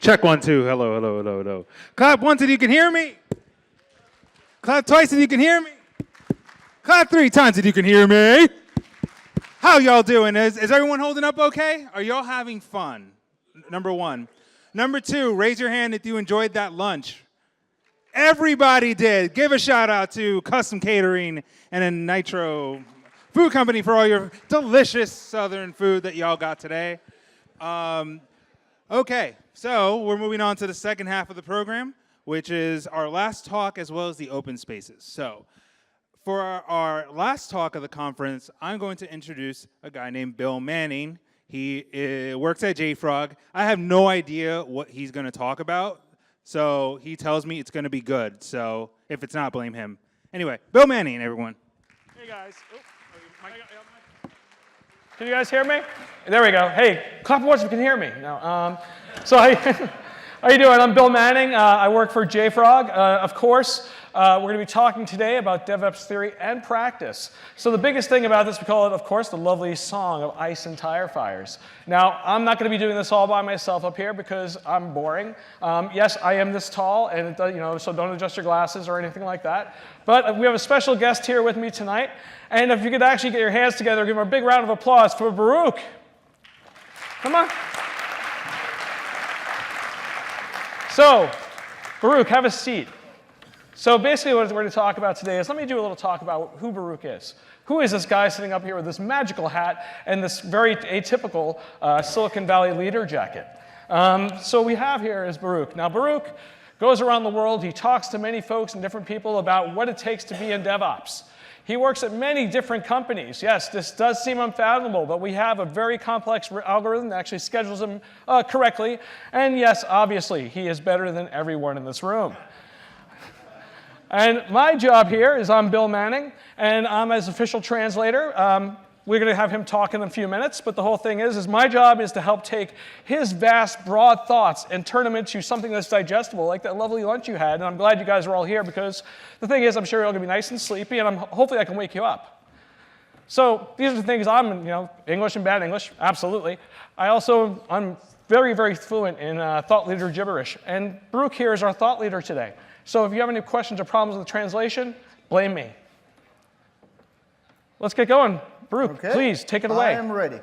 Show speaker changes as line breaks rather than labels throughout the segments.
Check 1, 2. Hello, hello, hello, hello. Clap once if you can hear me. Clap twice if you can hear me. Clap 3 times if you can hear me. How y'all doing? Is everyone holding up okay? Are y'all having fun? Number 1. Number 2, raise your hand if you enjoyed that lunch. Everybody did. Give a shout out to Custom Catering and a Nitro Food Company for all your delicious Southern food that y'all got today. Okay, so we're moving on to the second half of the program, which is our last talk as well as the open spaces. So for our last talk of the conference, I'm going to introduce a guy named Bill Manning. He works at JFrog. I have no idea what he's going to talk about, so he tells me it's going to be good. So if it's not, blame him. Anyway, Bill Manning, everyone.
Hey, guys. Can you guys hear me? There we go. Hey, clap once if you can hear me. No, so how you doing? I'm Bill Manning. I work for JFrog. Of course, we're going to be talking today about DevOps theory and practice. So the biggest thing about this, we call it, of course, the lovely song of ice and tire fires. Now, I'm not going to be doing this all by myself up here because I'm boring. Yes, I am this tall, and so don't adjust your glasses or anything like that. But we have a special guest here with me tonight. And if you could actually get your hands together, give him a big round of applause for Baruch. Come on. So, Baruch, have a seat. So basically what we're going to talk about today is, let me do a little talk about who Baruch is. Who is this guy sitting up here with this magical hat and this very atypical Silicon Valley leader jacket? So we have here is Baruch. Now Baruch goes around the world. He talks to many folks and different people about what it takes to be in DevOps. He works at many different companies. Yes, this does seem unfathomable, but we have a very complex algorithm that actually schedules them correctly. And yes, obviously, he is better than everyone in this room. And my job here is I'm Bill Manning, and I'm as official translator. We're going to have him talk in a few minutes, but the whole thing is my job is to help take his vast, broad thoughts and turn them into something that's digestible, like that lovely lunch you had. And I'm glad you guys are all here because the thing is, I'm sure you're all going to be nice and sleepy, and hopefully I can wake you up. So these are the things English and bad English, absolutely. I'm very, very fluent in thought leader gibberish, and Baruch here is our thought leader today. So if you have any questions or problems with the translation, blame me. Let's get going. Baruch, okay. Please, take it away.
I am ready.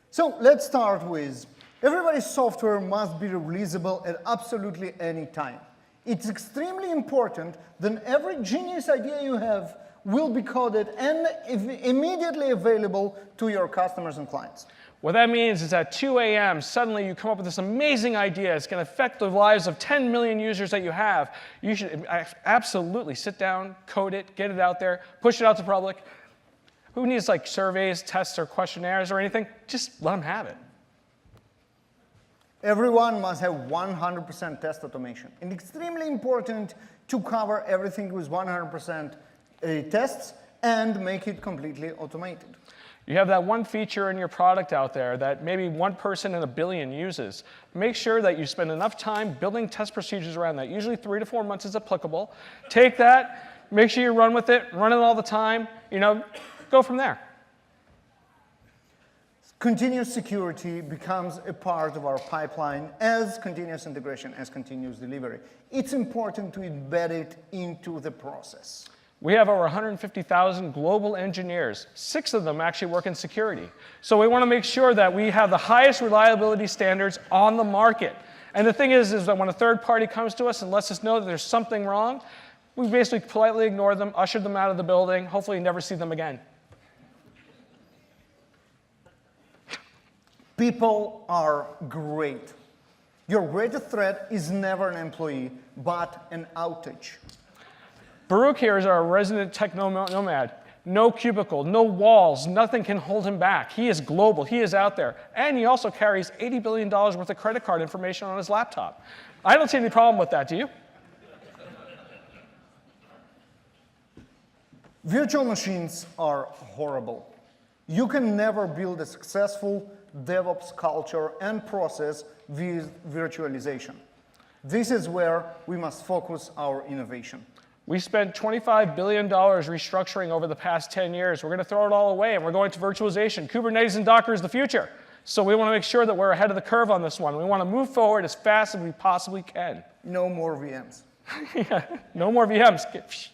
So let's start with, everybody's software must be releasable at absolutely any time. It's extremely important that every genius idea you have will be coded and immediately available to your customers and clients.
What that means is at 2 a.m., suddenly you come up with this amazing idea. It's going to affect the lives of 10 million users that you have. You should absolutely sit down, code it, get it out there, push it out to public. Who needs like surveys, tests, or questionnaires or anything? Just let them have it.
Everyone must have 100% test automation. And extremely important to cover everything with 100% tests and make it completely automated.
You have that one feature in your product out there that maybe one person in a billion uses. Make sure that you spend enough time building test procedures around that. Usually 3 to 4 months is applicable. Take that, make sure you run with it, run it all the time, go from there.
Continuous security becomes a part of our pipeline as continuous integration, as continuous delivery. It's important to embed it into the process.
We have over 150,000 global engineers. 6 of them actually work in security. So we want to make sure that we have the highest reliability standards on the market. And the thing is that when a third party comes to us and lets us know that there's something wrong, we basically politely ignore them, usher them out of the building, hopefully never see them again.
People are great. Your greatest threat is never an employee, but an outage.
Baruch here is our resident tech nomad. No cubicle, no walls, nothing can hold him back. He is global, he is out there. And he also carries $80 billion worth of credit card information on his laptop. I don't see any problem with that, do you?
Virtual machines are horrible. You can never build a successful DevOps culture and process with virtualization. This is where we must focus our innovation.
We spent $25 billion restructuring over the past 10 years. We're going to throw it all away, and we're going to virtualization. Kubernetes and Docker is the future. So we want to make sure that we're ahead of the curve on this one. We want to move forward as fast as we possibly can.
No more VMs.
No more VMs.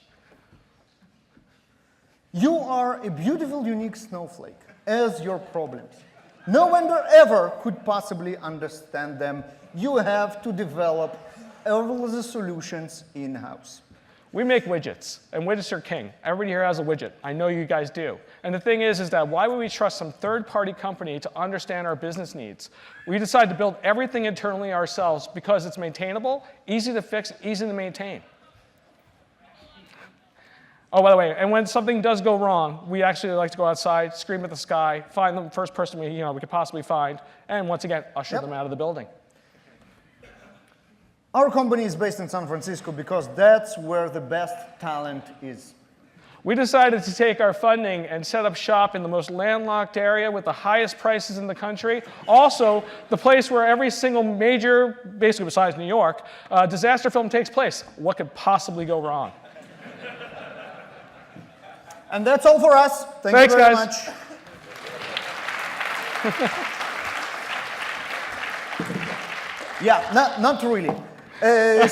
You are a beautiful, unique snowflake, as your problems. No vendor ever could possibly understand them. You have to develop all the solutions in-house.
We make widgets, and widgets are king. Everybody here has a widget. I know you guys do. And the thing is that why would we trust some third-party company to understand our business needs? We decided to build everything internally ourselves because it's maintainable, easy to fix, easy to maintain. Oh, by the way, and when something does go wrong, we actually like to go outside, scream at the sky, find the first person we could possibly find, and once again, usher them out of the building.
Our company is based in San Francisco because that's where the best talent is.
We decided to take our funding and set up shop in the most landlocked area with the highest prices in the country. Also, the place where every single major, basically besides New York, disaster film takes place. What could possibly go wrong?
And that's all for us. Thanks you very much. Yeah, not really. My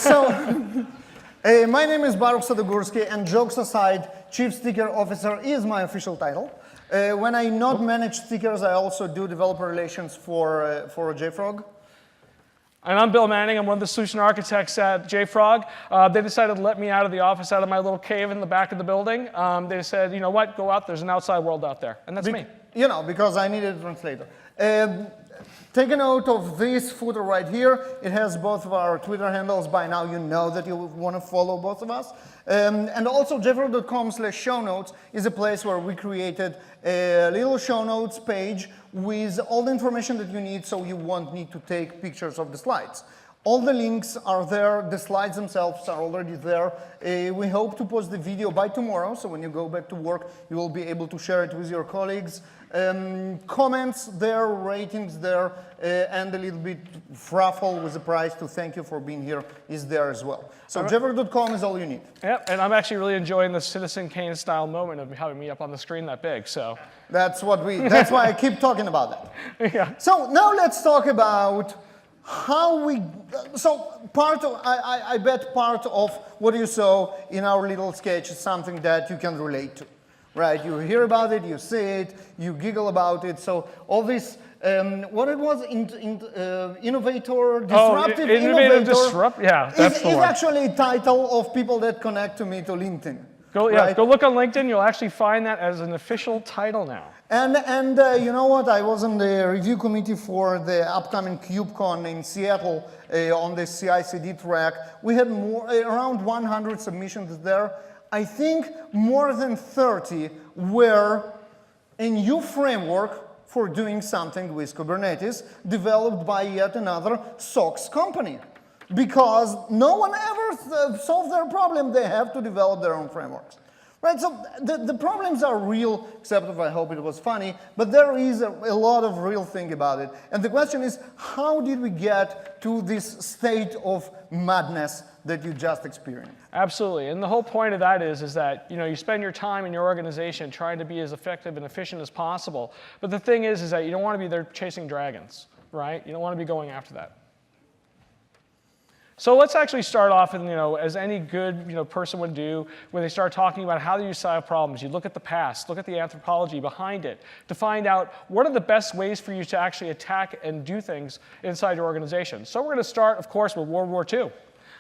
name is Baruch Sadogursky, and jokes aside, Chief Sticker Officer is my official title. When I not manage stickers, I also do developer relations for JFrog.
And I'm Bill Manning. I'm one of the solution architects at JFrog. They decided to let me out of the office, out of my little cave in the back of the building. They said, you know what, go out, there's an outside world out there. And that's me.
You know, because I needed a translator. Take a note of this footer right here. It has both of our Twitter handles. By now you know that you want to follow both of us. And also jfrog.com/show notes is a place where we created a little show notes page with all the information that you need so you won't need to take pictures of the slides. All the links are there. The slides themselves are already there. We hope to post the video by tomorrow, so when you go back to work, you will be able to share it with your colleagues. Comments there, ratings there, and a little bit raffle with a prize to thank you for being here is there as well. So jfrog.com is all you need.
Yep, and I'm actually really enjoying the Citizen Kane style moment of having me up on the screen that big, so.
That's why I keep talking about that.
Yeah.
So now let's talk about how we, I bet part of what you saw in our little sketch is something that you can relate to. Right, you hear about it, you see it, you giggle about it. So all this, what it was, innovator, disruptive innovator.
Disrupt, yeah, that's the
is
one.
actually a title of people that connect to me to LinkedIn.
Go look on LinkedIn. You'll actually find that as an official title now.
And you know what? I was on the review committee for the upcoming KubeCon in Seattle on the CI/CD track. We had around 100 submissions there. I think more than 30 were a new framework for doing something with Kubernetes developed by yet another SOX company. Because no one ever solved their problem, they have to develop their own frameworks. Right, so the problems are real, except if I hope it was funny, but there is a lot of real thing about it. And the question is, how did we get to this state of madness that you just experienced?
Absolutely, and the whole point of that is that you spend your time in your organization trying to be as effective and efficient as possible. But the thing is that you don't want to be there chasing dragons, right? You don't want to be going after that. So let's actually start off, as any good person would do, when they start talking about how do you solve problems. You look at the past, look at the anthropology behind it, to find out what are the best ways for you to actually attack and do things inside your organization. So we're going to start, of course, with World War II.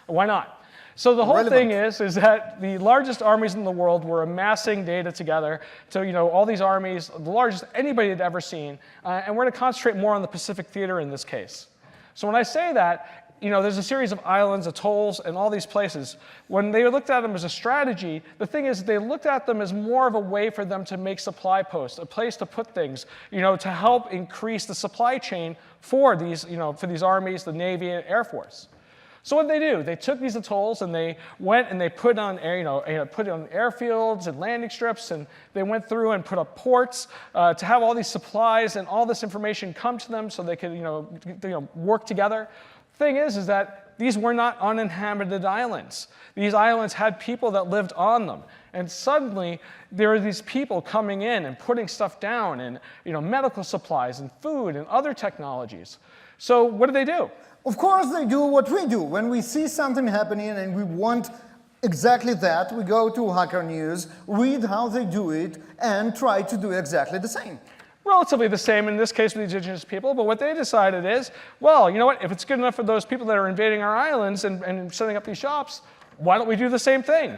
Why not? So the whole thing is that the largest armies in the world were amassing data together. So all these armies, the largest anybody had ever seen, and we're going to concentrate more on the Pacific Theater in this case. So when I say that, there's a series of islands, atolls, and all these places. When they looked at them as a strategy, the thing is they looked at them as more of a way for them to make supply posts, a place to put things, to help increase the supply chain for these, for these armies, the Navy, and Air Force. So what did they do? They took these atolls and they went and they put on, put it on airfields and landing strips, and they went through and put up ports to have all these supplies and all this information come to them so they could, work together. Thing is that these were not uninhabited islands. These islands had people that lived on them. And suddenly, there are these people coming in and putting stuff down, and medical supplies and food and other technologies. So what do?
Of course, they do what we do. When we see something happening and we want exactly that, we go to Hacker News, read how they do it, and try to do exactly the same.
Relatively the same in this case with the indigenous people, but what they decided is, well, you know what, if it's good enough for those people that are invading our islands and setting up these shops, why don't we do the same thing?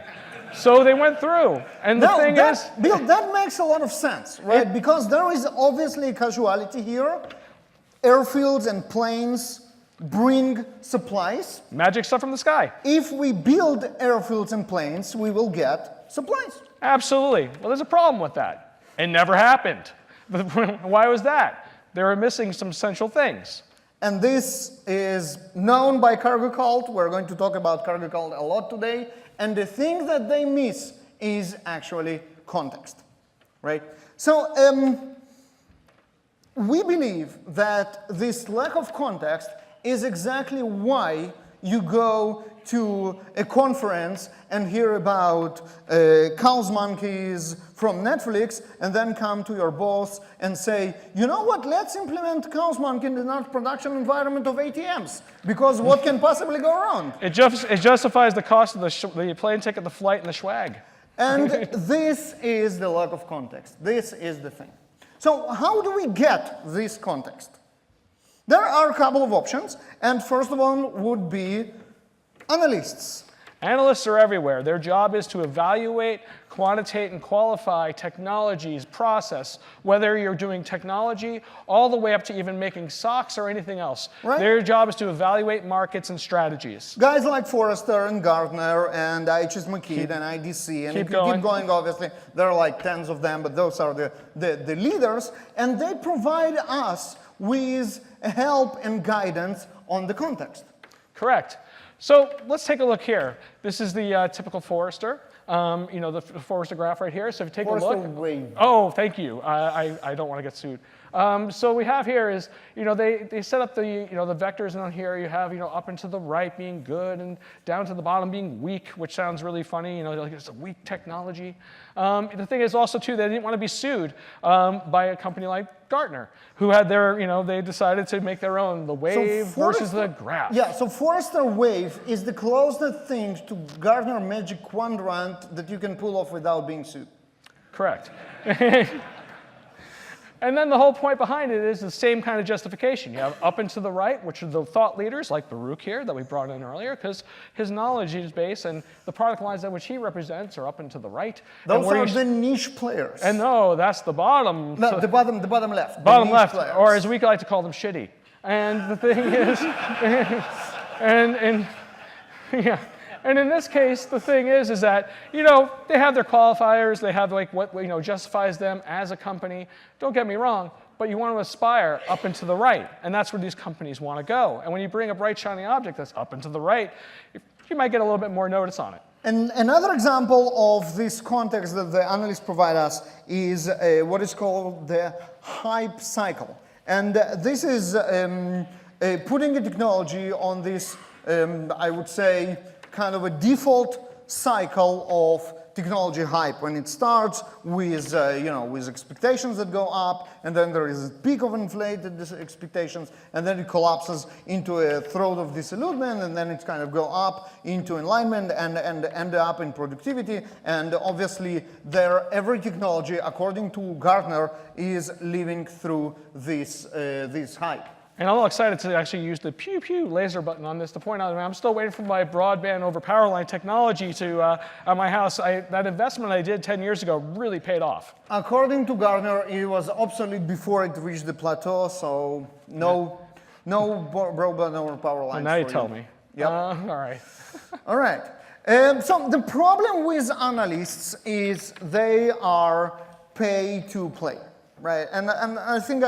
So they went through, and the thing is...
Bill, that makes a lot of sense, right? Because there is obviously a casuality here. Airfields and planes bring supplies.
Magic stuff from the sky.
If we build airfields and planes, we will get supplies.
Absolutely. Well, there's a problem with that. It never happened. Why was that? They were missing some essential things.
And this is known by Cargo Cult. We're going to talk about Cargo Cult a lot today. And the thing that they miss is actually context, right? So we believe that this lack of context is exactly why you go to a conference and hear about cows monkeys from Netflix and then come to your boss and say, you know what, let's implement cows monkey in the production environment of ATMs, because what can possibly go wrong?
It justifies the cost of the plane ticket, the flight, and the swag.
And this is the lack of context. This is the thing. So how do we get this context? There are a couple of options, and first of all would be analysts.
Analysts are everywhere. Their job is to evaluate, quantitate, and qualify technologies, process, whether you're doing technology all the way up to even making socks or anything else.
Right.
Their job is to evaluate markets and strategies.
Guys like Forrester and Gartner and IHS McKinsey and IDC, and
keep
if you
going.
keep going, obviously, there are like tens of them, but those are the leaders, and they provide us with help and guidance on the context.
Correct. So let's take a look here. This is the typical Forrester. The Forrester graph right here. So if you take
Forrester
a look.
Wave.
Oh, thank you. I don't want to get sued. So we have here is, they set up the vectors, and on here you have, up and to the right being good and down to the bottom being weak, which sounds really funny, like it's a weak technology. The thing is also too, they didn't want to be sued by a company like Gartner, who had their, they decided to make their own, the wave versus the graph.
Yeah, so Forrester Wave is the closest thing to Gartner Magic Quadrant that you can pull off without being sued.
Correct. And then the whole point behind it is the same kind of justification. You have up and to the right, which are the thought leaders, like Baruch here, that we brought in earlier, because his knowledge is based, and the product lines that which he represents are up and to the right.
Those are the niche players.
And no, that's the bottom.
No, the bottom left.
Bottom
the
left,
players.
or as we like to call them, shitty. And the thing is, yeah. And in this case, the thing is that, they have their qualifiers, they have like what, justifies them as a company. Don't get me wrong, but you want to aspire up and to the right, and that's where these companies want to go. And when you bring a bright, shiny object that's up and to the right, you might get a little bit more notice on it.
And another example of this context that the analysts provide us is what is called the hype cycle. And this is putting a technology on this, I would say, kind of a default cycle of technology hype, when it starts with, with expectations that go up, and then there is a peak of inflated expectations, and then it collapses into a throat of disillusionment, and then it kind of go up into alignment and end up in productivity. And obviously, every technology, according to Gartner, is living through this hype.
And I'm all excited to actually use the pew pew laser button on this to point out, I'm still waiting for my broadband over power line technology to at my house. That investment I did 10 years ago really paid off.
According to Gartner, it was obsolete before it reached the plateau, so no broadband over power lines.
And now you tell me.
Yep.
All right.
All right. So the problem with analysts is they are pay to play, right? And I think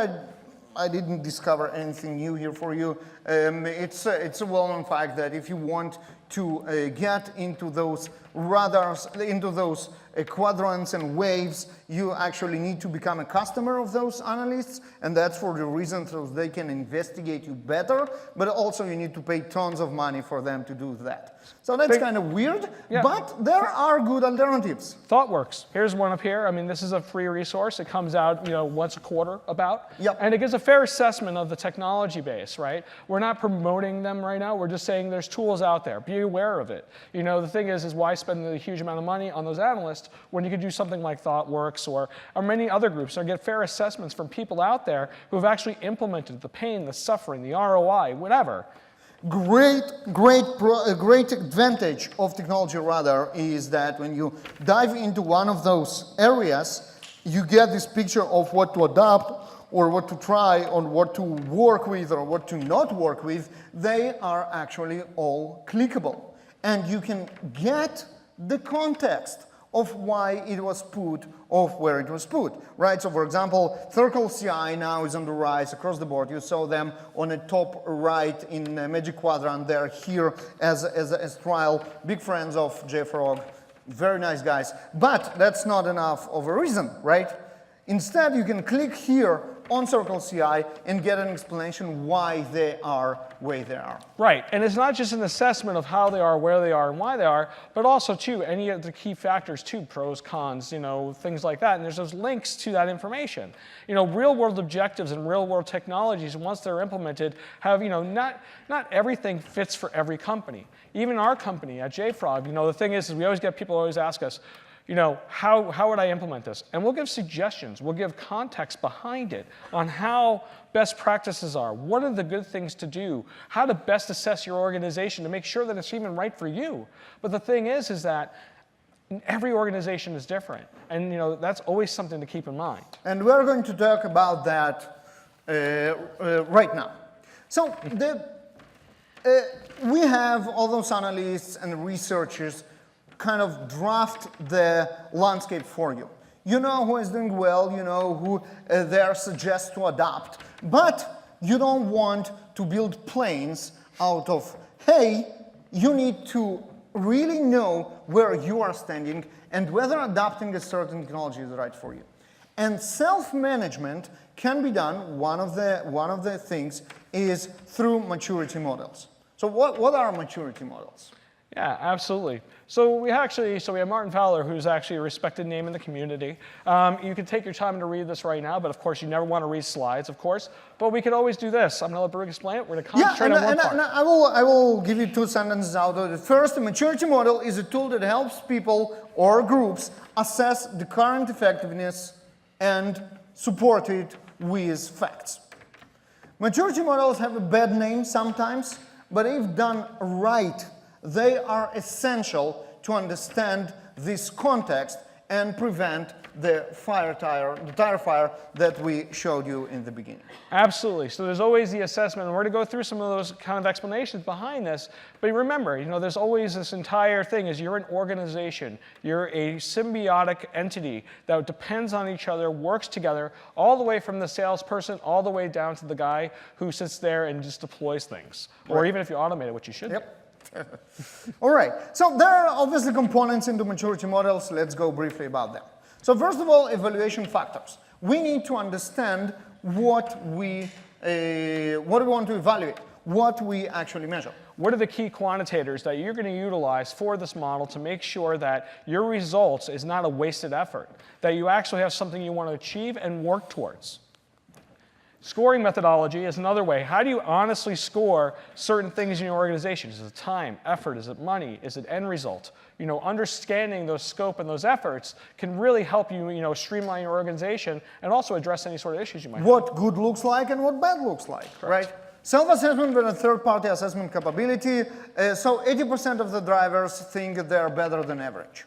I didn't discover anything new here for you. It's a well-known fact that if you want to get into those radars, into those quadrants and waves, you actually need to become a customer of those analysts, and that's for the reason so they can investigate you better, but also you need to pay tons of money for them to do that. So that's kind of weird, but there are good alternatives.
ThoughtWorks. Here's one up here. I mean, this is a free resource. It comes out, once a quarter about.
Yep.
And it gives a fair assessment of the technology base, right? We're not promoting them right now. We're just saying there's tools out there. Be aware of it. The thing is why spend a huge amount of money on those analysts when you could do something like ThoughtWorks or many other groups or get fair assessments from people out there who have actually implemented the pain, the suffering, the ROI, whatever.
Great advantage of Technology Radar is that when you dive into one of those areas, you get this picture of what to adopt or what to try or what to work with or what to not work with. They are actually all clickable. And you can get the context of why it was put, of where it was put, right? So for example, Circle CI now is on the rise across the board. You saw them on the top right in Magic Quadrant. They're here as trial, big friends of JFrog, very nice guys. But that's not enough of a reason, right? Instead, you can click here on Circle CI and get an explanation why they are where they are.
Right, and it's not just an assessment of how they are, where they are, and why they are, but also too, any of the key factors too, pros, cons, things like that, and there's those links to that information. Real world objectives and real world technologies, once they're implemented, have, not everything fits for every company. Even our company at JFrog, the thing is we always get people always ask us, how would I implement this? And we'll give suggestions. We'll give context behind it on how best practices are. What are the good things to do? How to best assess your organization to make sure that it's even right for you. But the thing is that every organization is different. And that's always something to keep in mind.
And we're going to talk about that right now. So we have all those analysts and researchers kind of draft the landscape for you. You know who is doing well, you know who there suggests to adopt, but you don't want to build planes out of, hey, you need to really know where you are standing and whether adopting a certain technology is right for you. And self-management can be done, one of the things is through maturity models. So what are maturity models?
Yeah, absolutely. So we have Martin Fowler, who's actually a respected name in the community. You can take your time to read this right now, but of course you never want to read slides, of course. But we could always do this. I'm going to let Baruch explain it. We're going to concentrate on one part.
I will give you 2 sentences out of it. First, a maturity model is a tool that helps people or groups assess the current effectiveness and support it with facts. Maturity models have a bad name sometimes, but if done right, they are essential to understand this context and prevent the tire fire that we showed you in the beginning.
Absolutely. So there's always the assessment, and we're going to go through some of those kind of explanations behind this. But remember, there's always this entire thing is you're an organization. You're a symbiotic entity that depends on each other, works together, all the way from the salesperson all the way down to the guy who sits there and just deploys things. Right. Or even if you automate it, which you should do.
All right, so there are obviously components into maturity models. Let's go briefly about them. So first of all, evaluation factors. We need to understand what we want to evaluate, what we actually measure.
What are the key quantitators that you're going to utilize for this model to make sure that your results is not a wasted effort, that you actually have something you want to achieve and work towards? Scoring methodology is another way. How do you honestly score certain things in your organization? Is it time, effort, is it money, is it end result? Understanding those scope and those efforts can really help you, streamline your organization and also address any sort of issues you might have.
What good looks like and what bad looks like, right? Self-assessment with a third-party assessment capability. So 80% of the drivers think they're better than average.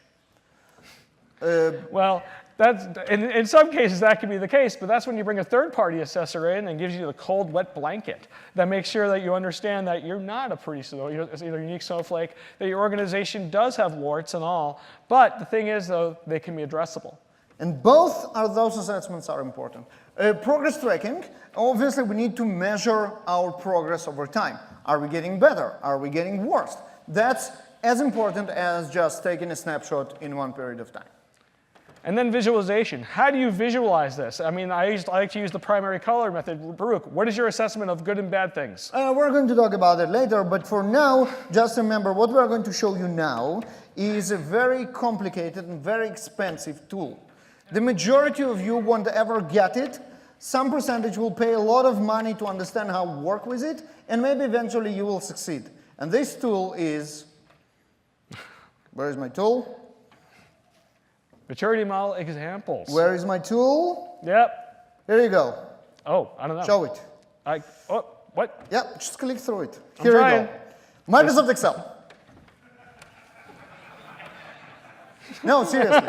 Well, in some cases that could be the case, but that's when you bring a third-party assessor in and gives you the cold, wet blanket that makes sure that you understand that you're not a unique snowflake, that your organization does have warts and all, but the thing is, though, they can be addressable.
And both of those assessments are important. Progress tracking, obviously we need to measure our progress over time. Are we getting better? Are we getting worse? That's as important as just taking a snapshot in one period of time.
And then visualization. How do you visualize this? I mean, I like to use the primary color method. Baruch, what is your assessment of good and bad things?
We're going to talk about it later, but for now, just remember what we're going to show you now is a very complicated and very expensive tool. The majority of you won't ever get it. Some percentage will pay a lot of money to understand how to work with it, and maybe eventually you will succeed. And this tool is, where is my tool?
Maturity model examples.
Where is my tool?
Yep.
Here you go.
Oh, I don't know.
Show it.
What?
Yep, just click through it.
I'm
Here you
trying.
go. Microsoft Excel. No, seriously.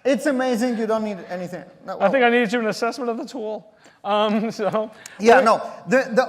It's amazing. You don't need anything. No,
I think I need to do an assessment of the tool.
Yeah, no.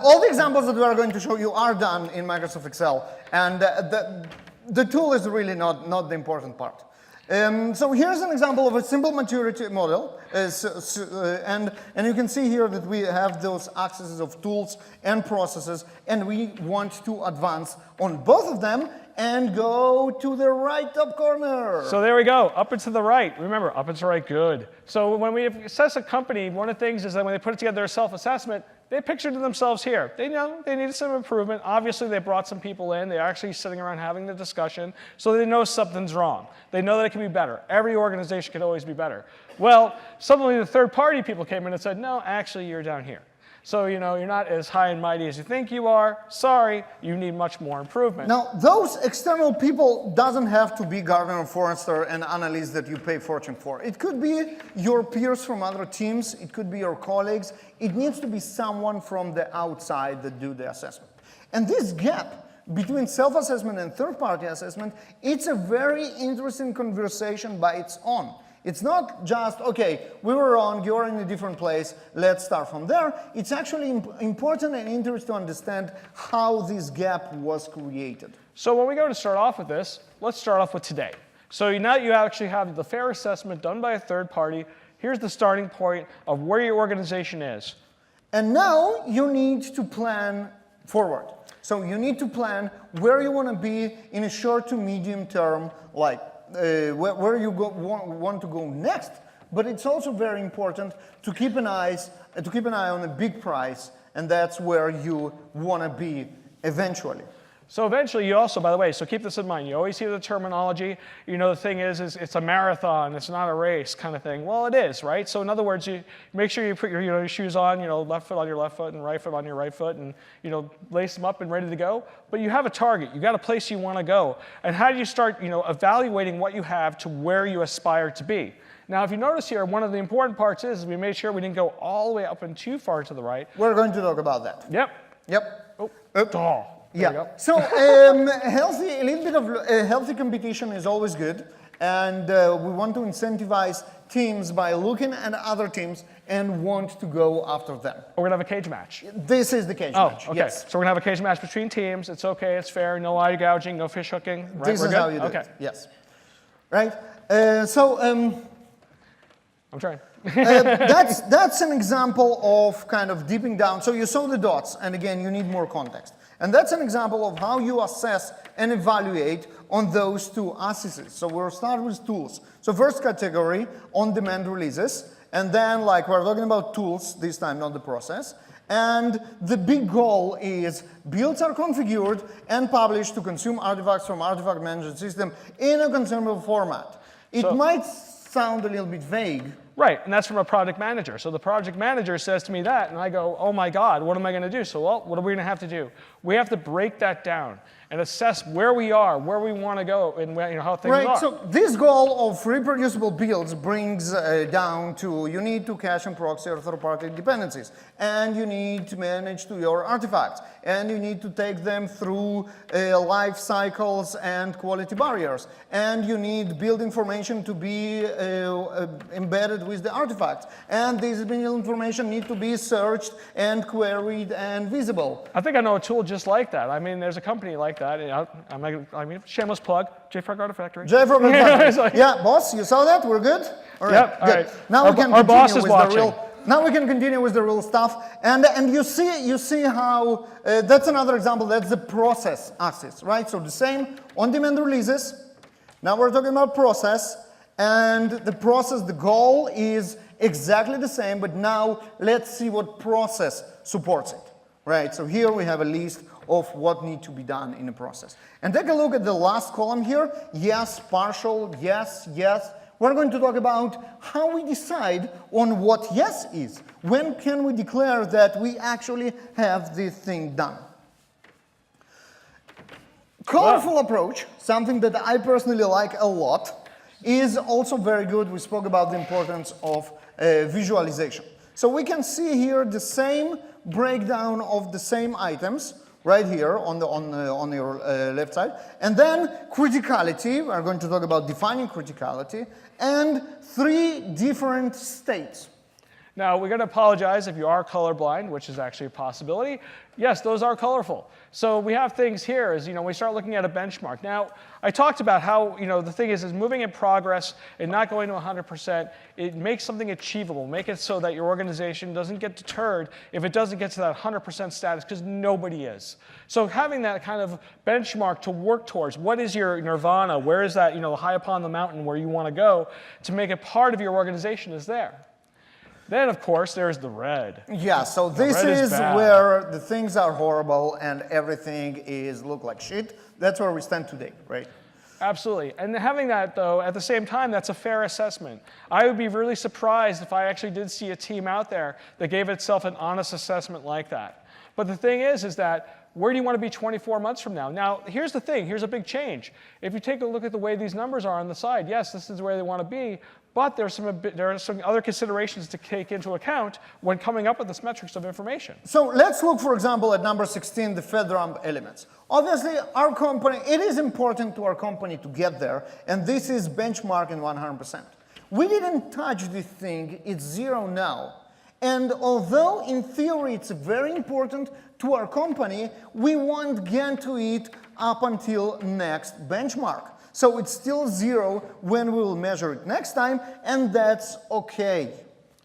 All the examples that we are going to show you are done in Microsoft Excel, and the tool is really not the important part. So here's an example of a simple maturity model, and you can see here that we have those axes of tools and processes, and we want to advance on both of them and go to the right top corner.
So there we go, up and to the right. Remember, up and to the right, good. So when we assess a company, one of the things is that when they put together their self-assessment, they pictured themselves here. They know they needed some improvement. Obviously, they brought some people in. They're actually sitting around having the discussion, so they know something's wrong. They know that it can be better. Every organization can always be better. Well, suddenly the third-party people came in and said, no, actually, you're down here. So, you know, you're not as high and mighty as you think you are. Sorry, you need much more improvement.
Now, those external people doesn't have to be Gartner, Forrester, and analysts that you pay fortune for. It could be your peers from other teams. It could be your colleagues. It needs to be someone from the outside that do the assessment. And this gap between self-assessment and third-party assessment, it's a very interesting conversation by its own. It's not just, okay, we were wrong, you're in a different place, let's start from there. It's actually important and interesting to understand how this gap was created.
So when we go to start off with this, let's start off with today. So now you actually have the fair assessment done by a third party. Here's the starting point of where your organization is.
And now you need to plan forward. So you need to plan where you want to be in a short to medium term, like where you want to go next, but it's also very important to keep an eye on a big prize, and that's where you want to be eventually.
So eventually you also, by the way, so keep this in mind, you always hear the terminology, you know, the thing is it's a marathon, it's not a race kind of thing. Well, it is, right? So in other words, you make sure you put your, your shoes on, left foot on your left foot and right foot on your right foot, and, lace them up and ready to go. But you have a target, you got a place you want to go. And how do you start, evaluating what you have to where you aspire to be? Now, if you notice here, one of the important parts is we made sure we didn't go all the way up and too far to the right.
We're going to talk about that.
Yep.
Oh. Yeah. So a little bit of healthy competition is always good, and we want to incentivize teams by looking at other teams and want to go after them.
We're gonna have a cage match.
This is the cage match.
Okay.
Yes.
So we're gonna have a cage match between teams. It's okay. It's fair. No eye gouging. No fish hooking. Right?
This
we're
is
good?
how you do
okay.
it. Yes. Right. So.
I'm trying.
That's an example of kind of deeping down. So you saw the dots, and again, you need more context. And that's an example of how you assess and evaluate on those two axes. So we'll start with tools. So first category, on-demand releases. And then, we're talking about tools, this time, not the process. And the big goal is builds are configured and published to consume artifacts from artifact management system in a consumable format. It might sound a little bit vague.
Right, and that's from a project manager. So the project manager says to me that, and I go, oh my God, what am I gonna do? So, well, what are we gonna have to do? We have to break that down and assess where we are, where we wanna go, and how things are.
Right, so this goal of reproducible builds brings down to you need to cache and proxy your third-party dependencies, and you need to manage to your artifacts, and you need to take them through life cycles and quality barriers, and you need build information to be embedded with the artifacts, and this build information need to be searched and queried and visible.
I think I know a tool just like that. I mean, there's a company like that. Shameless plug, JFrog Artifactory.
JFrog Artifactory. Yeah, boss, you saw that? We're good? All right,
Yep, all
good.
right.
Now we can
our boss
continue
is
with
watching.
Now we can continue with the real stuff. And you see how, that's another example, that's the process axis, right? So the same on-demand releases. Now we're talking about process. And the process, the goal is exactly the same, but now let's see what process supports it, right? So here we have a list of what needs to be done in a process. And take a look at the last column here. Yes, partial, yes, yes. We're going to talk about how we decide on what yes is. When can we declare that we actually have this thing done? Colorful approach, something that I personally like a lot, is also very good. We spoke about the importance of visualization. So we can see here the same breakdown of the same items right here on your left side. And then criticality, we're going to talk about defining criticality, and 3 different states.
Now, we're going to apologize if you are colorblind, which is actually a possibility. Yes, those are colorful. So we have things here as, we start looking at a benchmark. Now, I talked about how, the thing is moving in progress and not going to 100%, it makes something achievable. Make it so that your organization doesn't get deterred if it doesn't get to that 100% status, because nobody is. So having that kind of benchmark to work towards, what is your nirvana? Where is that, high upon the mountain where you want to go to make it part of your organization is there. Then, of course, there's the red.
Yeah, so this is where the things are horrible and everything look like shit. That's where we stand today, right?
Absolutely. And having that, though, at the same time, that's a fair assessment. I would be really surprised if I actually did see a team out there that gave itself an honest assessment like that. But the thing is that where do you want to be 24 months from now? Now, here's the thing. Here's a big change. If you take a look at the way these numbers are on the side, yes, this is where they want to be, but there are some other considerations to take into account when coming up with this metrics of information.
So let's look, for example, at number 16, the FedRAMP elements. Obviously, our company, it is important to our company to get there, and this is benchmarking 100%. We didn't touch this thing, it's 0 now. And although in theory it's very important to our company, we won't get to it up until next benchmark. So it's still 0 when we will measure it next time, and that's okay.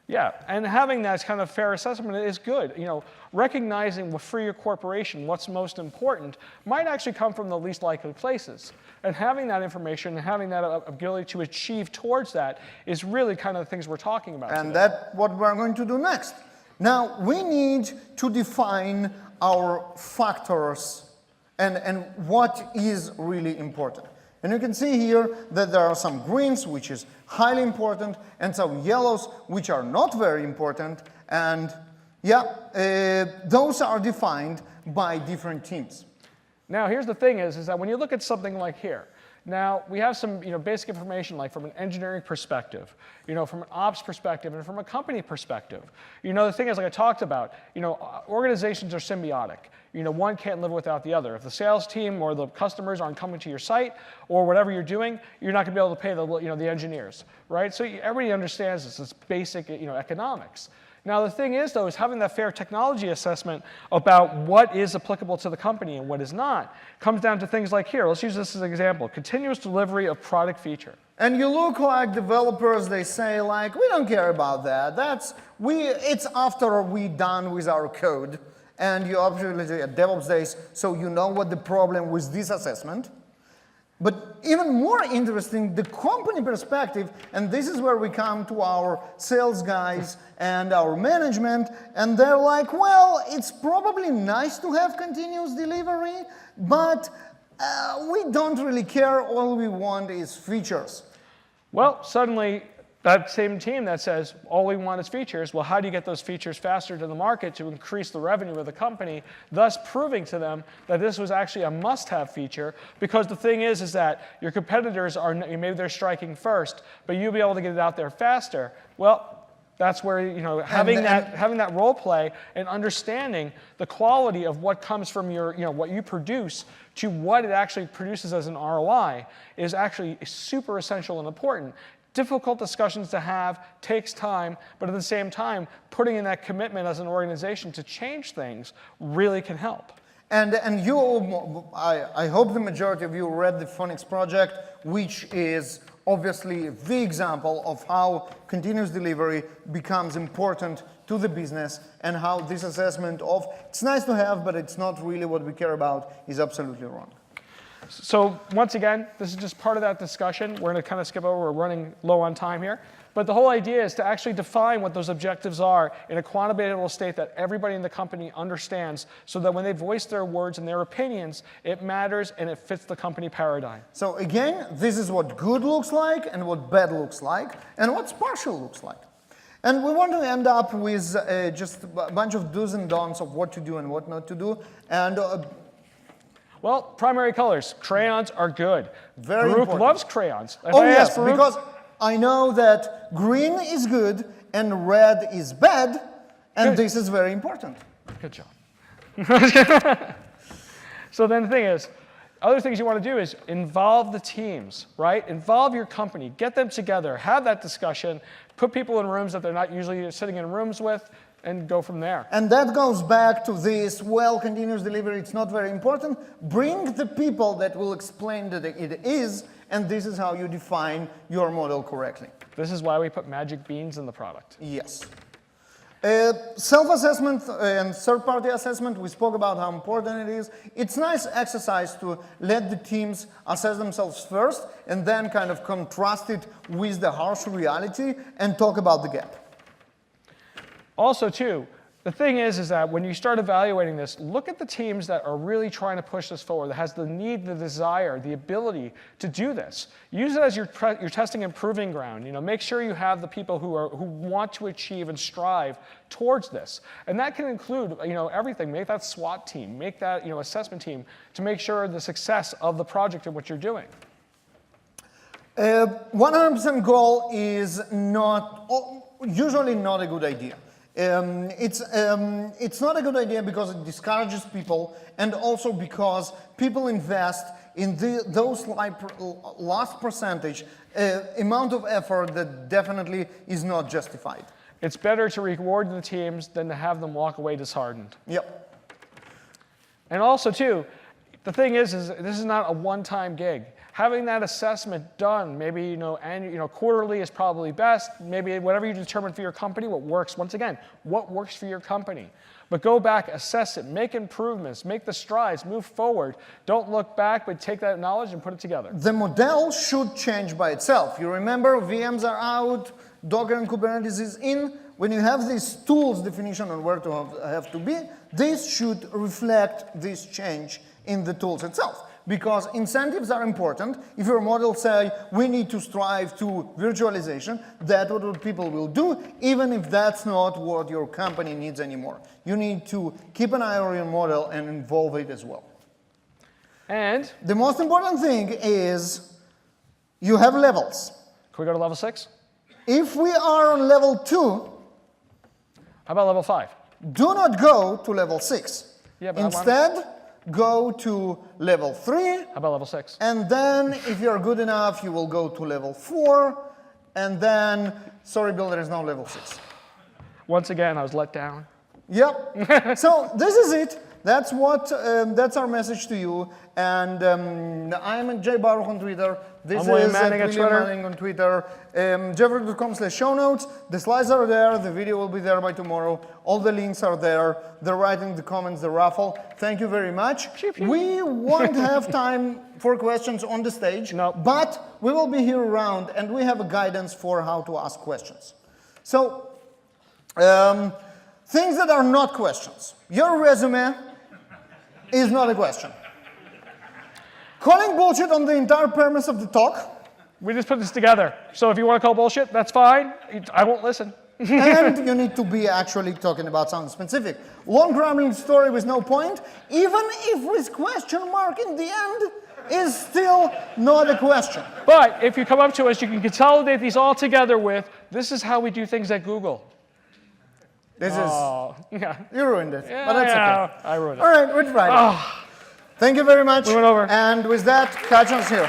Yeah, and having that kind of fair assessment is good. Recognizing for your corporation what's most important might actually come from the least likely places. And having that information and having that ability to achieve towards that is really kind of the things we're talking about
And
today.
that's what we're going to do next. Now, we need to define our factors and what is really important. And you can see here that there are some greens, which is highly important, and some yellows, which are not very important. And yeah, those are defined by different teams.
Now, here's the thing is that when you look at something like here, now we have some basic information like from an engineering perspective, from an ops perspective, and from a company perspective. The thing is, like I talked about, organizations are symbiotic. One can't live without the other. If the sales team or the customers aren't coming to your site or whatever you're doing, you're not going to be able to pay the engineers, right? So everybody understands this. It's basic economics. Now, the thing is, though, is having that fair technology assessment about what is applicable to the company and what is not comes down to things like here. Let's use this as an example. Continuous delivery of product feature.
And you look like developers, they say like, we don't care about that. It's after we're done with our code. And you obviously at DevOps days, so you know what the problem with this assessment. But even more interesting, the company perspective, and this is where we come to our sales guys and our management, and they're like, well, it's probably nice to have continuous delivery, but we don't really care. All we want is features.
Well, suddenly, that same team that says, all we want is features, well, how do you get those features faster to the market to increase the revenue of the company, thus proving to them that this was actually a must-have feature, because the thing is that your competitors are, maybe they're striking first, but you'll be able to get it out there faster. Well, that's where, having that role play and understanding the quality of what comes from your, what you produce to what it actually produces as an ROI is actually super essential and important. Difficult discussions to have, takes time, but at the same time, putting in that commitment as an organization to change things really can help.
And I hope the majority of you read the Phoenix project, which is obviously the example of how continuous delivery becomes important to the business and how this assessment of it's nice to have, but it's not really what we care about is absolutely wrong.
So once again, this is just part of that discussion. We're going to kind of skip over. We're running low on time here. But the whole idea is to actually define what those objectives are in a quantifiable state that everybody in the company understands so that when they voice their words and their opinions, it matters and it fits the company paradigm.
So again, this is what good looks like and what bad looks like and what partial looks like. And we want to end up with just a bunch of do's and don'ts of what to do and what not to do. And
well, primary colors. Crayons are good.
Very
Farouk
important.
loves crayons. If
oh
I ask
yes,
Farouk,
because I know that green is good and red is bad, and
Good.
this is very important.
Good job. So then the thing is, other things you want to do is involve the teams, right? Involve your company. Get them together. Have that discussion. Put people in rooms that they're not usually sitting in rooms with, and go from there.
And that goes back to this, well, continuous delivery, it's not very important. Bring the people that will explain that it is, and this is how you define your model correctly.
This is why we put magic beans in the product.
Yes. Self-assessment and third-party assessment, we spoke about how important it is. It's nice exercise to let the teams assess themselves first and then kind of contrast it with the harsh reality and talk about the gap.
Also, too, the thing is that when you start evaluating this, look at the teams that are really trying to push this forward, that has the need, the desire, the ability to do this. Use it as your testing and proving ground. Make sure you have the people who want to achieve and strive towards this. And that can include, everything. Make that SWAT team, make that, assessment team to make sure the success of the project and what you're doing.
100% goal is usually not a good idea. It's not a good idea because it discourages people and also because people invest in those last percentage amount of effort that definitely is not justified.
It's better to reward the teams than to have them walk away disheartened.
Yep.
And also, too, the thing is this is not a one-time gig. Having that assessment done, maybe quarterly is probably best. Maybe whatever you determine for your company, what works. Once again, what works for your company. But go back, assess it, make improvements, make the strides, move forward. Don't look back, but take that knowledge and put it together.
The model should change by itself. You remember VMs are out, Docker and Kubernetes is in. When you have these tools definition on where to have to be, this should reflect this change in the tools itself. Because incentives are important. If your model say, we need to strive to virtualization, that's what people will do, even if that's not what your company needs anymore. You need to keep an eye on your model and involve it as well.
And
the most important thing is you have levels.
Can we go to level 6?
If we are on level 2,
how about level 5?
Do not go to level 6.
Yeah, but
instead, go to level 3.
How about level 6?
And then, if you're good enough, you will go to level 4. And then, sorry, Bill, there is no level 6.
Once again, I was let down.
Yep. So this is it. That's our message to you. And I'm Jay Baruch on Twitter. This
I'm William
is
Manning at
William
Twitter.
Manning on Twitter. Jeffrey.com/show notes. The slides are there. The video will be there by tomorrow. All the links are there. They're right in the comments, the raffle. Thank you very much. We won't have time for questions on the stage,
Nope.
but we will be here around, and we have a guidance for how to ask questions. So, things that are not questions. Your resume is not a question. Calling bullshit on the entire premise of the talk.
We just put this together. So if you want to call bullshit, that's fine. I won't listen.
And you need to be actually talking about something specific. Long rambling story with no point, even if with question mark in the end, is still not a question.
But if you come up to us, you can consolidate these all together with, this is how we do things at Google.
This
Oh, yeah.
is, you ruined it,
Yeah,
but that's
yeah,
okay.
I ruined it.
All right, we tried.
Oh,
Thank you very much.
We went over.
And with that, catch us here.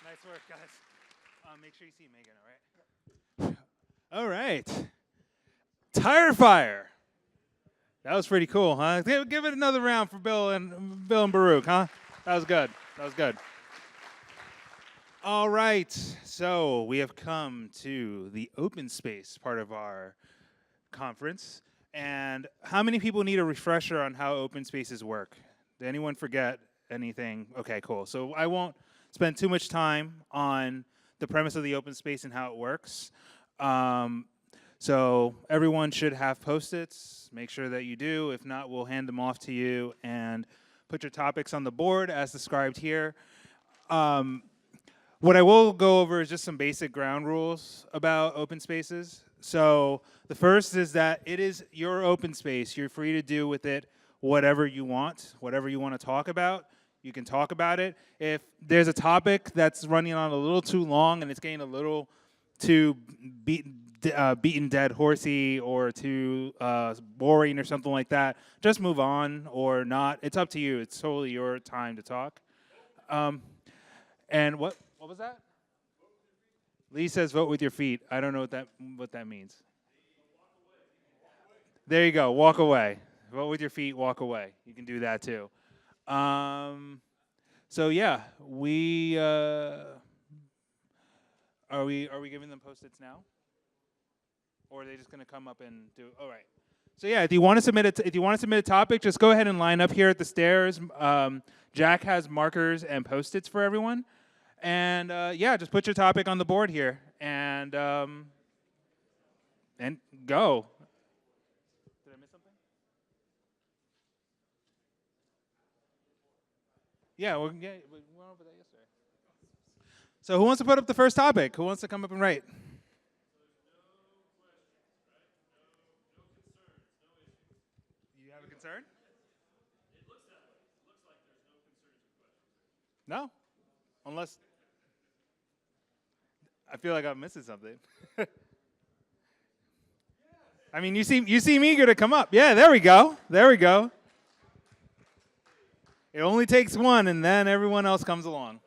Nice work, guys. Make sure you see Megan, all right? All right. Tire fire. That was pretty cool, huh? Give it another round for Bill and Baruch, huh? That was good. That was good. All right. So we have come to the open space part of our conference. And how many people need a refresher on how open spaces work? Did anyone forget anything? Okay, cool. So I won't spend too much time on the premise of the open space and how it works. So everyone should have Post-its. Make sure that you do. If not, we'll hand them off to you and put your topics on the board as described here. What I will go over is just some basic ground rules about open spaces. So the first is that it is your open space. You're free to do with it whatever you want to talk about. You can talk about it. If there's a topic that's running on a little too long and it's getting a little too beaten dead horsey or too boring or something like that, just move on or not. It's up to you. It's totally your time to talk. And what was that? Lee says vote with your feet. I don't know what that means. There you go. Walk away. Vote with your feet. Walk away. You can do that too. So yeah, we are we giving them Post-its now, or are they just going to come up and do? All right. So yeah, if you want to submit a topic, just go ahead and line up here at the stairs. Jack has markers and Post-its for everyone, and yeah, just put your topic on the board here and go. Did I miss something? Yeah, we went over that yesterday. So who wants to put up the first topic? Who wants to come up and write? You have a concern? It looks that way. It looks like there's no concerns or questions. No? Unless I feel like I'm missing something. I mean, you seem eager to come up. Yeah, there we go. There we go. It only takes one, and then everyone else comes along.